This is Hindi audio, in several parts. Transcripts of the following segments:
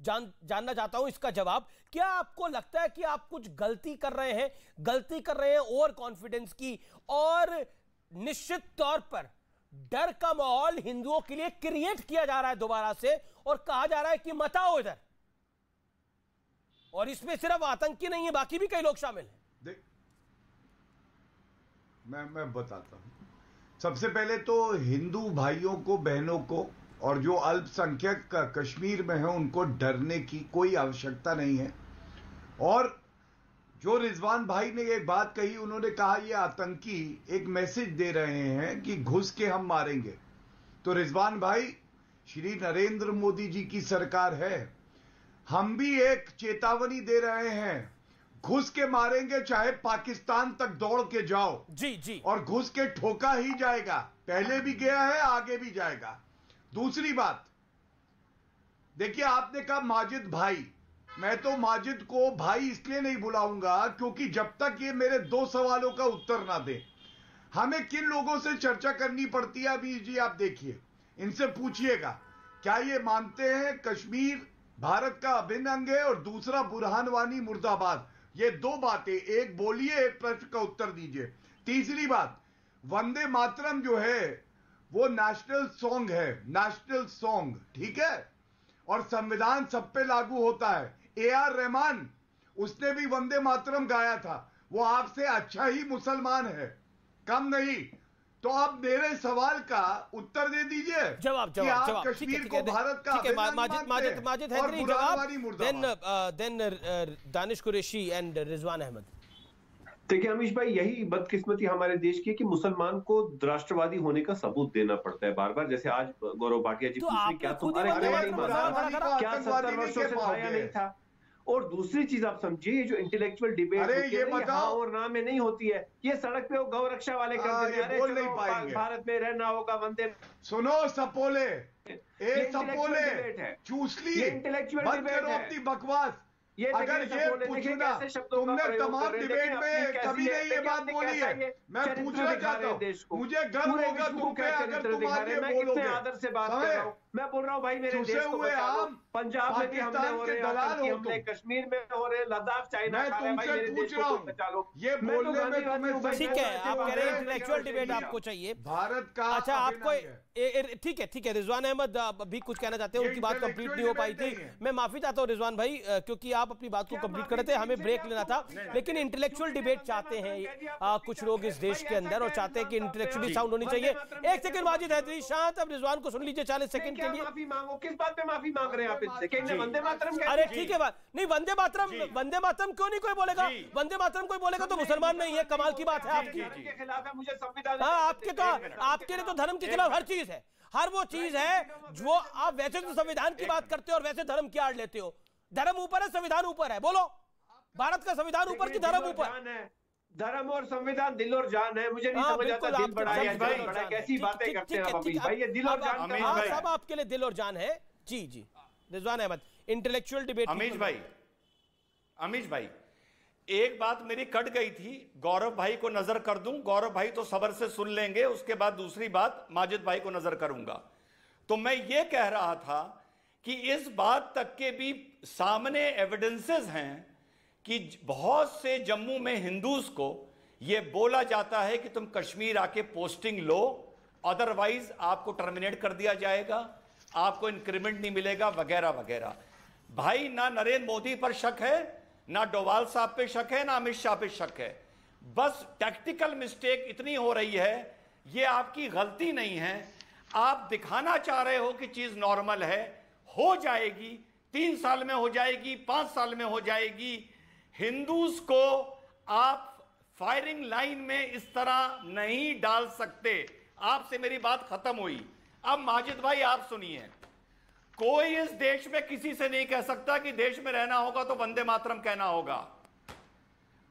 जानना चाहता हूं इसका जवाब। क्या आपको लगता है कि आप कुछ गलती कर रहे हैं ओवर कॉन्फिडेंस की, और निश्चित तौर पर डर का माहौल हिंदुओं के लिए क्रिएट किया जा रहा है दोबारा से, और कहा जा रहा है कि मत आओ इधर, और इसमें सिर्फ आतंकी नहीं है, बाकी भी कई लोग शामिल हैं? मैं बताता हूं। सबसे पहले तो हिंदू भाइयों को, बहनों को, और जो अल्पसंख्यक कश्मीर में है उनको डरने की कोई आवश्यकता नहीं है। और जो रिजवान भाई ने एक बात कही, उन्होंने कहा ये आतंकी एक मैसेज दे रहे हैं कि घुस के हम मारेंगे। तो रिजवान भाई, श्री नरेंद्र मोदी जी की सरकार है, हम भी एक चेतावनी दे रहे हैं, घुस के मारेंगे, चाहे पाकिस्तान तक दौड़ के जाओ। जी। और घुस के ठोका ही जाएगा, पहले भी गया है, आगे भी जाएगा। दूसरी बात, देखिए आपने कहा माजिद भाई, मैं तो माजिद को भाई इसलिए नहीं बुलाऊंगा क्योंकि जब तक ये मेरे 2 सवालों का उत्तर ना दे, हमें किन लोगों से चर्चा करनी पड़ती है। अभी जी आप देखिए, इनसे पूछिएगा क्या ये मानते हैं कश्मीर भारत का अभिन्न अंग है, और दूसरा बुरहान वानी मुर्दाबाद। ये 2 बातें, एक बोलिए, एक प्रश्न का उत्तर दीजिए। तीसरी बात, वंदे मातरम जो है वो नेशनल सॉन्ग है, नेशनल सॉन्ग, ठीक है, और संविधान सब पे लागू होता है। AR रहमान, उसने भी वंदे मातरम गाया था, वो आपसे अच्छा ही मुसलमान है, कम नहीं। तो अब मेरे सवाल का उत्तर दे दीजिए। जवाब कश्मीर को भारत का माजिद हैदरी जवाब, देन दानिश कुरैशी एंड रिजवान अहमद। देखिए अमीश भाई, यही बदकिस्मती हमारे देश की कि मुसलमान को राष्ट्रवादी होने का सबूत देना पड़ता है बार बार। जैसे आज गौरव भाटिया जी पूछ रहे, क्या तुम्हारे क्या 70 वर्षों से खाया नहीं था? और दूसरी चीज आप समझिए, ये जो इंटेलेक्चुअल डिबेट होती है ये हाँ और ना में नहीं होती है। ये सड़क पे वो गौ रक्षा वाले बोल नहीं पाएंगे, भारत में रहना होगा, वंदे। सुनो सपोले, सपोले चूसली, इंटेलेक्चुअल बंद करो अपनी बकवास। अगर ये पूछना, तुमने तमाम डिबेट में कभी नहीं ये बात बोली है। मैं पूछना चाहता हूँ, मुझे गर्व होगा तुम पे अगर तुम आगे बोलोगे। आदर से बात कर रहा हूँ, मैं बोल रहा हूँ भाई, मेरे देश को बचा लो। पंजाब में भी हमले हो रहे हैं, कश्मीर में हो रहे, लद्दाख चाइना, मैं तुमसे पूछ रहा हूँ, ये बोलने में तुम्हें ठीक है, आप कह रहे हैं इंटेलेक्चुअल डिबेट आपको चाहिए भारत का। अच्छा, आपको ठीक है। रिजवान अहमद भी कुछ कहना चाहते हैं, उनकी बात कंप्लीट नहीं हो पाई थी। मैं माफी चाहता हूं रिजवान भाई, क्योंकि आप अपनी बात को कंप्लीट कर रहे थे, हमें ब्रेक लेना था। लेकिन इंटेलेक्चुअल डिबेट चाहते हैं कुछ लोग इस देश के अंदर, और चाहते हैं कि इंटेलेक्चुअली साउंड होनी चाहिए। एक सेकंड माजिद हैदरी शांत, अब रिजवान को सुन लीजिए 40 सेकंड के लिए। माफी मांगो, किस बात पे माफी मांग रहे हैं आप इनसे? कि वंदे मातरम कहते हैं? अरे ठीक है बात नहीं, वंदे मातरम क्यों नहीं कोई बोलेगा? वंदे मातरम कोई बोलेगा तो मुसलमान नहीं है। कमाल की बात है आपकी। के खिलाफ है, मुझे संविधान। हाँ, आपके लिए तो धर्म के खिलाफ हर चीज है, हर वो चीज है जो आप वैसे तो संविधान की बात करते हो और वैसे धर्म की आड़ लेते हो। धर्म ऊपर है, संविधान ऊपर है। बोलो, भारत का संविधान ऊपर की धर्म ऊपर है? धर्म और संविधान दिल और जान है। मुझे नहीं समझ आता दिल बड़ा है, जान बड़ा है, कैसी बातें करते हैं आप अमीश भाई? ये दिल और जान का सब आपके लिए दिल और जान है। जी रिजवान अहमद, इंटेलेक्चुअल डिबेट। अमीश भाई एक बात मेरी कट गई थी, गौरव भाई को नजर कर दूं। गौरव भाई तो सब्र से सुन लेंगे, उसके बाद दूसरी बात माजिद भाई को नजर करूंगा। तो मैं ये कह रहा था कि इस बात तक के भी सामने एविडेंसेस हैं कि बहुत से जम्मू में हिंदूज को यह बोला जाता है कि तुम कश्मीर आके पोस्टिंग लो, अदरवाइज आपको टर्मिनेट कर दिया जाएगा, आपको इंक्रीमेंट नहीं मिलेगा, वगैरह वगैरह। भाई, ना नरेंद्र मोदी पर शक है, ना डोवाल साहब पे शक है, ना अमित शाह पे शक है। बस टैक्टिकल मिस्टेक इतनी हो रही है, ये आपकी गलती नहीं है। आप दिखाना चाह रहे हो कि चीज नॉर्मल है, हो जाएगी, 3 साल में हो जाएगी, 5 साल में हो जाएगी। हिंदूज को आप फायरिंग लाइन में इस तरह नहीं डाल सकते। आपसे मेरी बात खत्म हुई। अब माजिद भाई आप सुनिए, कोई इस देश में किसी से नहीं कह सकता कि देश में रहना होगा तो वंदे मातरम कहना होगा।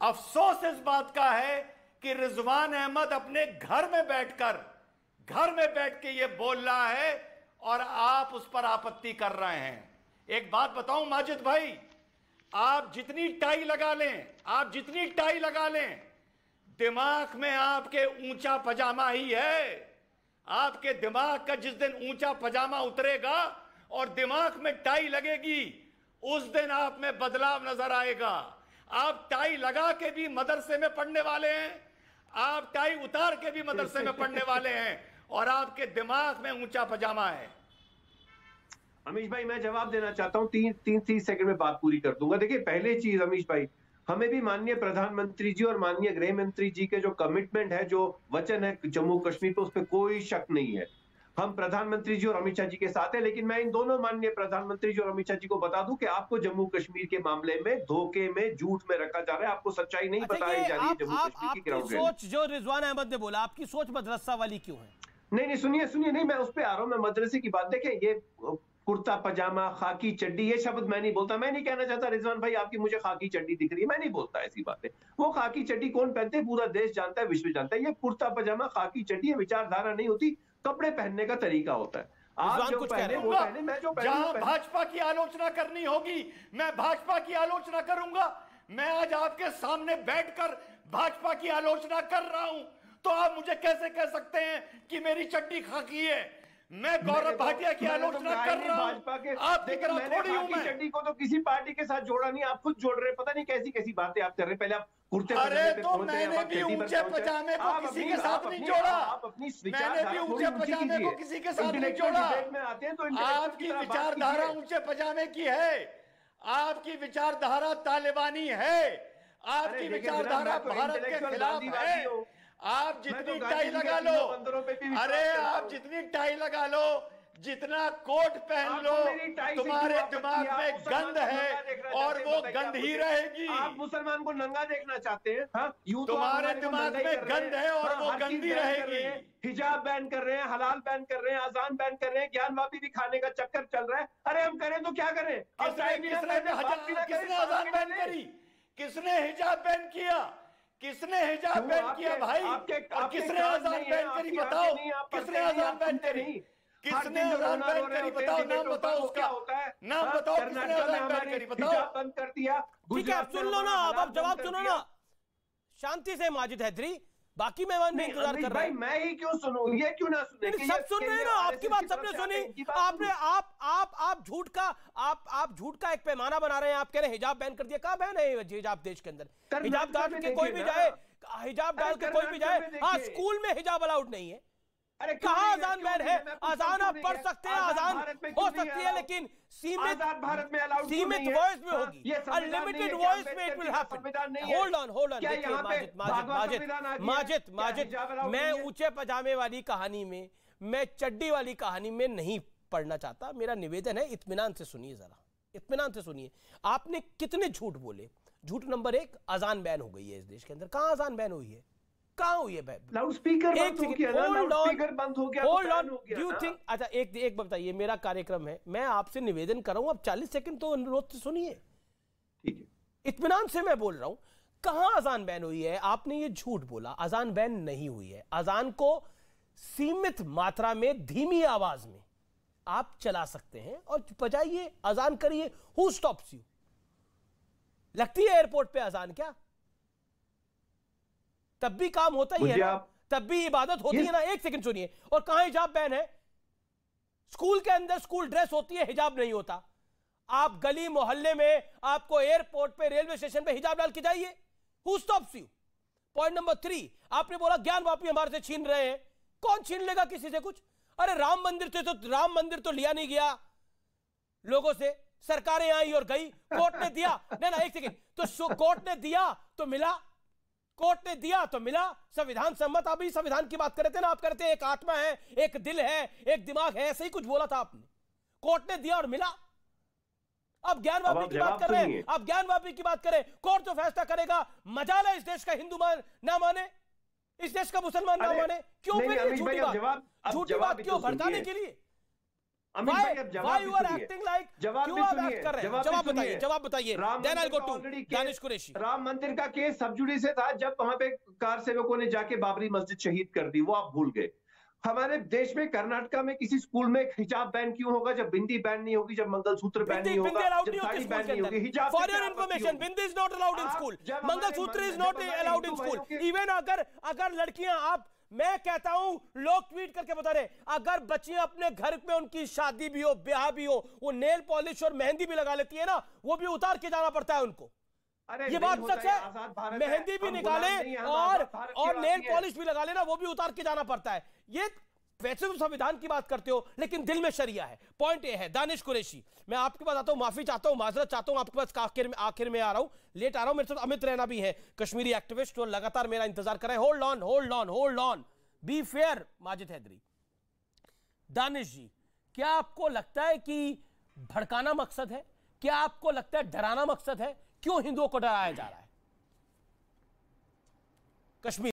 अफसोस इस बात का है कि रिजवान अहमद अपने घर में बैठ के ये बोल रहा है और आप उस पर आपत्ति कर रहे हैं। एक बात बताऊं माजिद भाई, आप जितनी टाई लगा लें, दिमाग में आपके ऊंचा पजामा ही है। आपके दिमाग का जिस दिन ऊंचा पजामा उतरेगा और दिमाग में टाई लगेगी, उस दिन आप में बदलाव नजर आएगा। आप टाई लगा के भी मदरसे में पढ़ने वाले हैं, आप टाई उतार के भी मदरसे में पढ़ने वाले हैं, और आपके दिमाग में ऊंचा पजामा है। अमीश भाई मैं जवाब देना चाहता हूं, 30 सेकंड में बात पूरी कर दूंगा। देखिए पहले चीज अमीश भाई, हमें भी माननीय प्रधानमंत्री जी और माननीय गृह मंत्री जी के जो कमिटमेंट है, जो वचन है जम्मू कश्मीर पे, उस पर कोई शक नहीं है। हम प्रधानमंत्री जी और अमित शाह जी के साथ हैं। लेकिन मैं इन दोनों माननीय प्रधानमंत्री जी और अमित शाह जी को बता दूं कि आपको जम्मू कश्मीर के मामले में धोखे में, झूठ में रखा जा रहा है। आपको सच्चाई नहीं बताई जा रही है जम्मू कश्मीर की ग्राउंड रियलिटी। सोच जो रिजवान अहमद ने बोला, आपकी सोच मदरसा वाली क्यों है? नहीं सुनिए, नहीं मैं उस पर आ रहा हूं, मैं मदरसे की बात। देखें ये कुर्ता पजामा, खाकी चड्डी, ये शब्द मैं नहीं बोलता। मैं नहीं कहना चाहता रिजवान भाई आपकी मुझे खाकी चड्डी दिख रही है, मैं नहीं बोलता ऐसी बातें। वो खाकी चड्डी कौन पहनते हैं, पूरा देश जानता है, विश्व जानता है। ये कुर्ता पजामा, खाकी चड्डी विचारधारा नहीं होती, कपड़े पहनने का तरीका होता है। आप जो पहने वो पहने, मैं जो जहां भाजपा की आलोचना करनी होगी मैं भाजपा की आलोचना करूंगा। मैं आज आपके सामने बैठकर भाजपा की आलोचना कर रहा हूं, तो आप मुझे कैसे कह सकते हैं कि मेरी चड्डी खाकी है? मैं गौरव भाटिया की आलोचना कर रहा हूं, आपकी तरह थोड़ी हूं मैं। चड्डी को तो किसी पार्टी के साथ जोड़ा नहीं, आप खुद जोड़ रहे हैं। पता नहीं कैसी कैसी बातें आप कर रहे हैं। पहले आप कुर्ते अरे तो मैंने भी ऊंचे पजामे को किसी के साथ नहीं जोड़ा, मैंने भी ऊंचे पजामे को किसी के साथ नहीं जोड़ा। आपकी विचारधारा ऊंचे पजामे की है, आपकी विचारधारा तालिबानी है, आपकी विचारधारा भारत के खिलाफ है। आप जितनी टाई लगा लो, अरे आप जितनी टाई लगा लो, जितना कोट पहन लो, तुम्हारे दिमाग में गंद है और वो गंद ही रहेगी। आप मुसलमान को नंगा देखना चाहते हैं? तुम्हारे दिमाग में गंद है और वो गंद ही रहेगी। हिजाब बैन कर रहे हैं, हलाल बैन कर रहे हैं, अजान बैन कर रहे हैं, ज्ञानवापी भी खाने का चक्कर चल रहा है। अरे हम करें तो क्या करें? किसने अजान बैन करी? किसने हिजाब बैन किया? किसने हिजाब बैन किया भाई? और किसने अजान बैन करी बताओ? किसने अजान बैन करी? किसने अजान बैन करी बताओ, नाम बताओ उसका, नाम बताओ किसने अजान बैन करी बताओ। बंद कर दिया। ठीक है आप सुन लो ना, अब जवाब सुनो ना शांति से। माजिद हैदरी, बाकी मेहमान भी इंतजार कर रहे हैं। मैं ही क्यों सुनूं, ये क्यों ना सुने? सब सुन रहे हैं ना, आपकी बात सबने सुनी। आपने आप झूठ का एक पैमाना बना रहे हैं। आप कह रहे हैं हिजाब बैन कर दिया। कहां बैन है हिजाब देश के अंदर? हिजाब डाल के कोई भी जाए, हिजाब डाल के कोई भी जाए। हाँ स्कूल में हिजाब अलाउड नहीं है। अरे कहाँ अजान बैन है? अजान आप पढ़ सकते हैं, अजान हो सकती है, लेकिन सीमित भारत में अलाउड सीमित वॉइस में होगी, अनलिमिटेड वॉइस में it will happen. Hold on देखिए माजिद, मैं ऊंचे पजामे वाली कहानी में, मैं चड्डी वाली कहानी में नहीं पढ़ना चाहता। मेरा निवेदन है इत्मीनान से सुनिए, जरा इत्मीनान से सुनिए। आपने कितने झूठ बोले? झूठ नंबर 1, अजान बैन हो गई है इस देश के अंदर। कहां अजान बैन हुई है? कहां हुई है? लाउडस्पीकर बंद हो गया, लाउडस्पीकर बंद हो गया, hold on. Do you think, अच्छा एक बताइए, मेरा कार्यक्रम है, मैं आपसे निवेदन कर रहा हूं, आप 40 सेकंड तो अनुरोध से सुनिए। ठीक है, इत्मीनान से मैं बोल रहा हूं। कहां अजान बैन हुई है? आपने ये झूठ बोला, अजान बैन नहीं हुई है। अजान को सीमित मात्रा में धीमी आवाज में आप चला सकते हैं और बजाइए, अजान करिए। Who stops you? लगती है एयरपोर्ट पे अजान क्या? तब भी काम होता ही है ना, तब भी इबादत होती है ना। एक सेकंड सुनिए। और कहां हिजाब बैन है? स्कूल के अंदर स्कूल ड्रेस होती है, हिजाब नहीं होता। आप गली मोहल्ले में, आपको एयरपोर्ट पे, रेलवे स्टेशन पे हिजाब डाल के जाइए। Who stops you? Point number 3, आपने बोला ज्ञान वापी हमारे से छीन रहे हैं। कौन छीन लेगा किसी से कुछ? अरे राम मंदिर तो लिया नहीं गया लोगों से, सरकारें आई और गई, कोर्ट ने दिया। नहीं एक सेकंड, तो कोर्ट ने दिया तो मिला, कोर्ट ने दिया तो मिला, संविधान सम्मत। आप ही संविधान की बात कर रहे थे ना, आप करते हैं एक आत्मा है, एक दिल है, एक दिमाग है, ऐसे ही कुछ बोला था आपने। कोर्ट ने दिया और मिला। अब ज्ञान वापी की बात कर रहे हैं, आप ज्ञान वापी की बात करें। कोर्ट जो फैसला करेगा, मजाल है इस देश का हिंदू ना माने, इस देश का मुसलमान ना माने। क्यों फिर झूठी बात क्यों भड़काने के लिए? Why you are acting like? क्यों आप एक्ट कर रहे हैं? जवाब बताइए। Then I'll go to Danish Qureshi. Ram मंदिर का केस सब जुडिस था, जब वहां पे कार सेवकों ने जाके बाबरी मस्जिद शहीद कर दी, वो आप भूल गए। हमारे देश में कर्नाटका में किसी स्कूल में हिजाब बैन क्यों होगा जब बिंदी बैन नहीं होगी, जब मंगलसूत्र बैन नहीं होगा, जब साड़ी बैन नहीं होगी? हिजाब, for your information, bindi is not allowed in school, mangalsutra is not allowed in school. Even अगर लड़कियां, आप मैं कहता हूं, लोग ट्वीट करके बता रहे, अगर बच्चियां अपने घर में उनकी शादी भी हो, ब्याह भी हो, वो नेल पॉलिश और मेहंदी भी लगा लेती है ना, वो भी उतार के जाना पड़ता है उनको। ये बात सच है। मेहंदी भी निकाले और नेल पॉलिश भी लगा लेना, वो भी उतार के जाना पड़ता है। ये वैसे तो संविधान की बात करते हो, लेकिन दिल में शरिया है। पॉइंट ये है। दानिश कुरैशी, मैं आपके पास आता हूं, माफी चाहता हूं, माजरत चाहता हूं, आपके पास आखिर में आ रहा हूं, लेट आ रहा हूं। मेरे साथ अमित रैना भी है, कश्मीरी एक्टिविस्ट, जो लगातार मेरा इंतजार कर रहे हैं। Hold on, be fair. Majid Haidari, Danish ji, क्या आपको लगता है कि भड़काना मकसद है? क्या आपको लगता है डराना मकसद है? क्यों हिंदुओं को डराया जा रहा है? कश्मीर